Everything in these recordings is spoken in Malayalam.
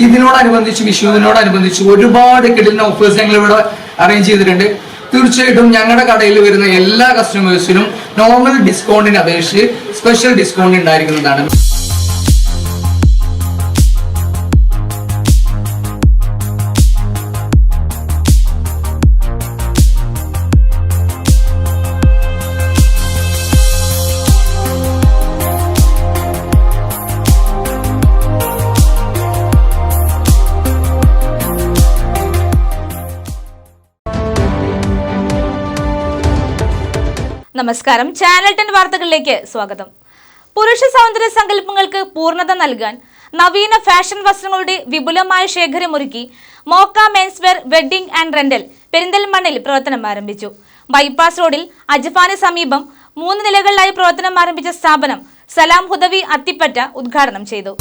ഇതിനോടനുബന്ധിച്ച് വിഷുവിനോടനുബന്ധിച്ച് ഒരുപാട് കിടിലൻ ഓഫേഴ്സ് ഞങ്ങൾ ഇവിടെ അറേഞ്ച് ചെയ്തിട്ടുണ്ട്. തീർച്ചയായിട്ടും ഞങ്ങളുടെ കടയിൽ വരുന്ന എല്ലാ കസ്റ്റമേഴ്സിനും നോർമൽ ഡിസ്കൗണ്ടിന് അപേക്ഷിച്ച് സ്പെഷ്യൽ ഡിസ്കൗണ്ട് ഉണ്ടായിരിക്കുന്നതാണ്. നമസ്കാരം, ചാനൽ 10 വാർത്തകളിലേക്ക് സ്വാഗതം. പുരുഷ സൗന്ദര്യ സങ്കല്പങ്ങൾക്ക് പൂർണ്ണത നൽകാൻ നവീന ഫാഷൻ വസ്ത്രങ്ങളുടെ വിപുലമായ ശേഖരമൊരുക്കി മോക്ക മെൻസ്വെയർ വെഡ്ഡിംഗ് ആൻഡ് റെന്റൽ പെരിന്തൽമണ്ണയിൽ പ്രവർത്തനം ആരംഭിച്ചു. ബൈപ്പാസ് റോഡിൽ അജ്ഫാന് സമീപം 3 നിലകളിലായി പ്രവർത്തനം ആരംഭിച്ച സ്ഥാപനം സലാം ഹുദവി അത്തിപ്പറ്റ ഉദ്ഘാടനം ചെയ്തു.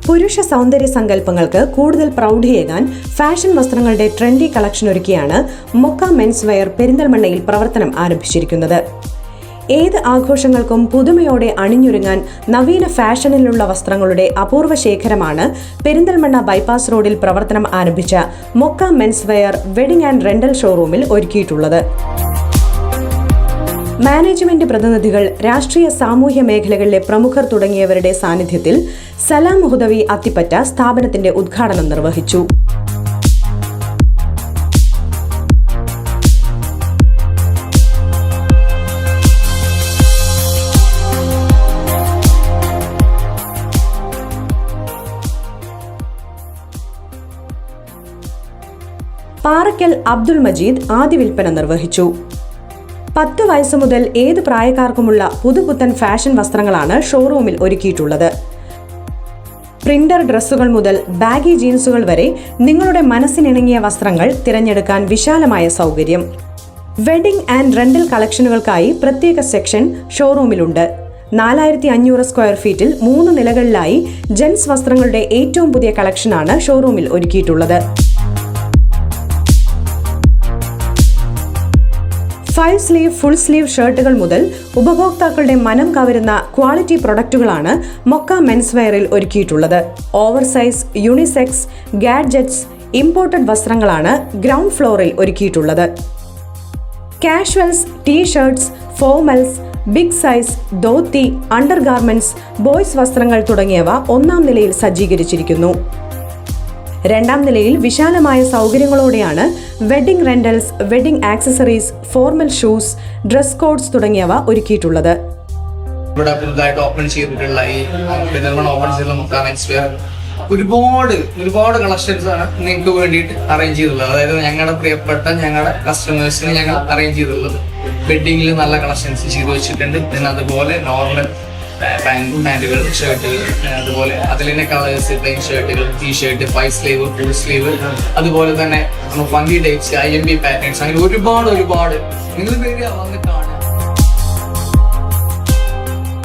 പുരുഷ സൗന്ദര്യ സങ്കല്പങ്ങൾക്ക് കൂടുതൽ പ്രൗഢിയേകാൻ ഫാഷൻ വസ്ത്രങ്ങളുടെ ട്രെൻഡി കളക്ഷൻ ഒരുക്കിയാണ് മൊക്ക മെൻസ് വെയർ പെരിന്തൽമണ്ണയിൽ പ്രവർത്തനം ആരംഭിച്ചിരിക്കുന്നത്. ഏത് ആഘോഷങ്ങൾക്കും പുതുമയോടെ അണിഞ്ഞൊരുങ്ങാൻ നവീന ഫാഷനിലുള്ള വസ്ത്രങ്ങളുടെ അപൂർവ ശേഖരമാണ് പെരിന്തൽമണ്ണ ബൈപ്പാസ് റോഡിൽ പ്രവർത്തനം ആരംഭിച്ച Mokka men's wear wedding and rental ഷോറൂമിൽ ഒരുക്കിയിട്ടുള്ളത്. മാനേജ്മെന്റ് പ്രതിനിധികൾ, രാഷ്ട്രീയ സാമൂഹ്യ മേഖലകളിലെ പ്രമുഖർ തുടങ്ങിയവരുടെ സാന്നിധ്യത്തിൽ സലാം ഹുദവി അത്തിപ്പറ്റ സ്ഥാപനത്തിന്റെ ഉദ്ഘാടനം നിർവഹിച്ചു. പാറക്കൽ അബ്ദുൾ മജീദ് ആദ്യ വിൽപ്പന നിർവഹിച്ചു. 10 വയസ്സ് മുതൽ ഏത് പ്രായക്കാർക്കുമുള്ള പുതുപുത്തൻ ഫാഷൻ വസ്ത്രങ്ങളാണ് ഷോറൂമിൽ ഒരുക്കിയിട്ടുള്ളത്. പ്രിന്റർ ഡ്രസ്സുകൾ മുതൽ ബാഗി ജീൻസുകൾ വരെ നിങ്ങളുടെ മനസ്സിനിണങ്ങിയ വസ്ത്രങ്ങൾ തിരഞ്ഞെടുക്കാൻ വിശാലമായ സൗകര്യം. വെഡിംഗ് ആൻഡ് റെന്റൽ കളക്ഷനുകൾക്കായി പ്രത്യേക സെക്ഷൻ ഷോറൂമിലുണ്ട്. 4500 സ്ക്വയർ ഫീറ്റിൽ 3 നിലകളിലായി ജെൻസ് വസ്ത്രങ്ങളുടെ ഏറ്റവും പുതിയ കളക്ഷനാണ് ഷോറൂമിൽ ഒരുക്കിയിട്ടുള്ളത്. 5 സ്ലീവ്, ഫുൾ സ്ലീവ് ഷർട്ടുകൾ മുതൽ ഉപഭോക്താക്കളുടെ മനം കവരുന്ന ക്വാളിറ്റി പ്രൊഡക്റ്റുകളാണ് മൊക്ക മെൻസ് വെയറിൽ ഒരുക്കിയിട്ടുള്ളത്. Over size, unisex, gadgets, imported വസ്ത്രങ്ങളാണ് ഗ്രൗണ്ട് ഫ്ലോറിൽ ഒരുക്കിയിട്ടുള്ളത്. Casuals, t-shirts, formals, big size, dhoti, under garments, boys വസ്ത്രങ്ങൾ തുടങ്ങിയവ 1-ാം നിലയിൽ സജ്ജീകരിച്ചിരിക്കുന്നു. 2-ാം നിലയിൽ വിശാലമായ സൗകര്യങ്ങളോടെയാണ് wedding rentals, wedding accessories, formal shoes, dress codes തുടങ്ങിയവ ഒരുക്കിയിട്ടുള്ളത്. ഇവിടെ പുതുതായിട്ട് ഓപ്പൺ ചെയ്തിട്ടുള്ള ഈ പെരിന്തൽമണ്ണ ഓപ്പൺ ചെയ്തിട്ടുള്ള മൊക്ക മെൻസ് വെയർ ഒരുപാട് കളക്ഷൻസ് ആണ് നിങ്ങൾക്ക് വേണ്ടിയിട്ട് അറേഞ്ച് ചെയ്തിട്ടുള്ളത്. അതായത് ഞങ്ങളുടെ കസ്റ്റമേഴ്സിന് ഞങ്ങൾ അറേഞ്ച് ചെയ്തിട്ടുള്ളത്. വെഡിങ്ങിൽ നല്ല കളക്ഷൻസ് ചെയ്ത് വെച്ചിട്ടുണ്ട്. പിന്നെ അതുപോലെ നോർമൽ പാൻറ്റുകൾ, ഷർട്ടുകൾ, അതുപോലെ അതിൽ തന്നെ കളേഴ്സ്, പ്ലെയിൻ ഷർട്ടുകൾ, ടീ-ഷർട്ട്, 5 സ്ലീവ്, ഫുൾ സ്ലീവ്, അതുപോലെ തന്നെ ഫംഗി ടൈപ്സ്, IMB പാറ്റേൺസ്, അങ്ങനെ ഒരുപാട് നിങ്ങൾ വന്ന് കാണുക.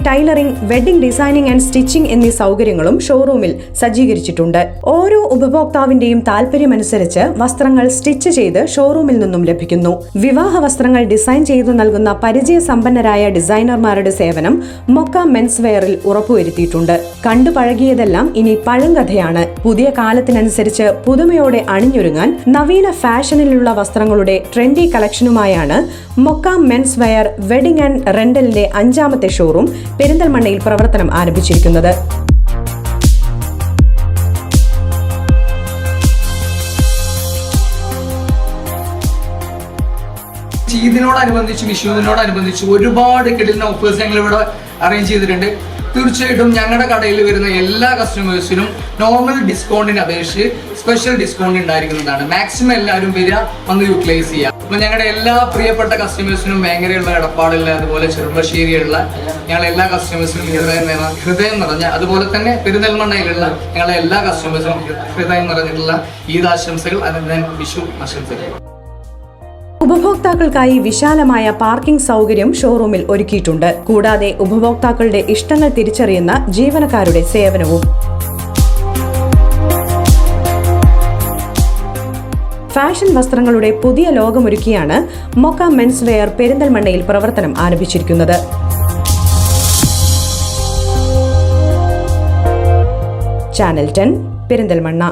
Tailoring, wedding designing and stitching എന്നീ സൗകര്യങ്ങളും ഷോറൂമിൽ സജ്ജീകരിച്ചിട്ടുണ്ട്. ഓരോ ഉപഭോക്താവിന്റെയും താല്പര്യമനുസരിച്ച് വസ്ത്രങ്ങൾ സ്റ്റിച്ച് ചെയ്ത് ഷോറൂമിൽ നിന്നും ലഭിക്കുന്നു. വിവാഹ വസ്ത്രങ്ങൾ ഡിസൈൻ ചെയ്തു നൽകുന്ന പരിചയസമ്പന്നരായ ഡിസൈനർമാരുടെ സേവനം മൊക്ക മെൻസ് വെയറിൽ ഉറപ്പുവരുത്തിയിട്ടുണ്ട്. കണ്ടു പഴകിയതെല്ലാം ഇനി പഴങ്കഥയാണ്. പുതിയ കാലത്തിനനുസരിച്ച് പുതുമയോടെ അണിഞ്ഞൊരുങ്ങാൻ നവീന ഫാഷനിലുള്ള വസ്ത്രങ്ങളുടെ ട്രെൻഡി കളക്ഷനുമായാണ് Mokka men's wear wedding and റെന്റലിന്റെ 5-ാമത്തെ ഷോറൂം പെരിന്തൽമണ്ണയിൽ പ്രവർത്തനം ആരംഭിച്ചിരിക്കുന്നത്. ഈദിനോടനുബന്ധിച്ച് വിഷുവിനോടനുബന്ധിച്ച് ഒരുപാട് കിടിലൻ ഓഫേഴ്സ് ഞങ്ങൾ ഇവിടെ അറേഞ്ച് ചെയ്തിട്ടുണ്ട്. തീർച്ചയായിട്ടും ഞങ്ങളുടെ കടയിൽ വരുന്ന എല്ലാ കസ്റ്റമേഴ്സിനും നോർമൽ ഡിസ്കൗണ്ടിന് അപേക്ഷിച്ച് സ്പെഷ്യൽ ഡിസ്കൗണ്ട് ഉണ്ടായിരിക്കുന്നതാണ്. മാക്സിമം എല്ലാവരും വരിക, വന്ന് യൂട്ടിലൈസ് ചെയ്യുക. അപ്പൊ ഞങ്ങളുടെ എല്ലാ പ്രിയപ്പെട്ട കസ്റ്റമേഴ്സിനും വേങ്ങരയുള്ള, എടപ്പാടുള്ള, അതുപോലെ ചെറുപ്പശ്ശേരിയുള്ള ഞങ്ങളുടെ എല്ലാ കസ്റ്റമേഴ്സിനും ഹൃദയം നിറഞ്ഞ, അതുപോലെ തന്നെ പെരിന്തൽമണ്ണയിലുള്ള ഞങ്ങളുടെ എല്ലാ കസ്റ്റമേഴ്സിനും ഹൃദയം നിറഞ്ഞിട്ടുള്ള ഈദ് ആശംസകൾ, അതിന് വിഷു ആശംസകൾ. ഉപഭോക്താക്കൾക്കായി വിശാലമായ പാർക്കിംഗ് സൗകര്യം ഷോറൂമിൽ ഒരുക്കിയിട്ടുണ്ട്. കൂടാതെ ഉപഭോക്താക്കളുടെ ഇഷ്ടങ്ങൾ തിരിച്ചറിയുന്ന ജീവനക്കാരുടെ സേവനവും. ഫാഷൻ വസ്ത്രങ്ങളുടെ പുതിയ ലോകമൊരുക്കിയാണ് മൊക്ക മെൻസ് വെയർ പെരിന്തൽമണ്ണയിൽ പ്രവർത്തനം ആരംഭിച്ചിരിക്കുന്നത്. ചാനൽ 10 പെരിന്തൽമണ്ണ.